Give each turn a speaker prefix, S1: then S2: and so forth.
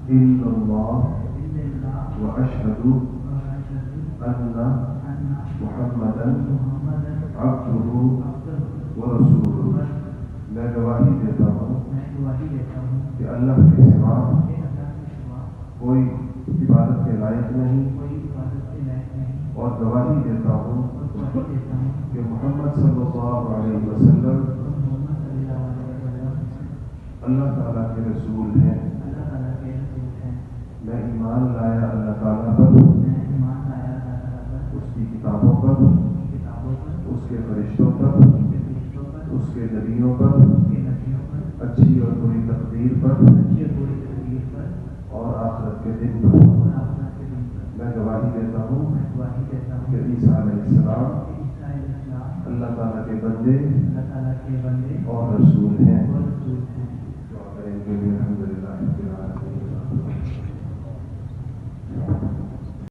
S1: إلا الله وأشهد أن محمدا عبده ورسوله. میں گواہی دیتا ہوں کہ اللہ کے سوا کوئی عبادت کے لائق نہیں، اور گواہی دیتا ہوں کہ محمد صلی اللہ علیہ وسلم اللہ تعالیٰ کے رسول ہیں۔ میں ایمان لایا اللہ تعالیٰ پر، اس کی کتابوں پر، اس کے فرشتوں پر، اس کے نبیوں پر، اچھی اور بری تقدیر پر، اور آخرت کے دن پر۔ میں گواہی دیتا ہوں کہ عیسیٰ علیہ السلام اللہ تعالیٰ کے بندے اور رسول ہیں۔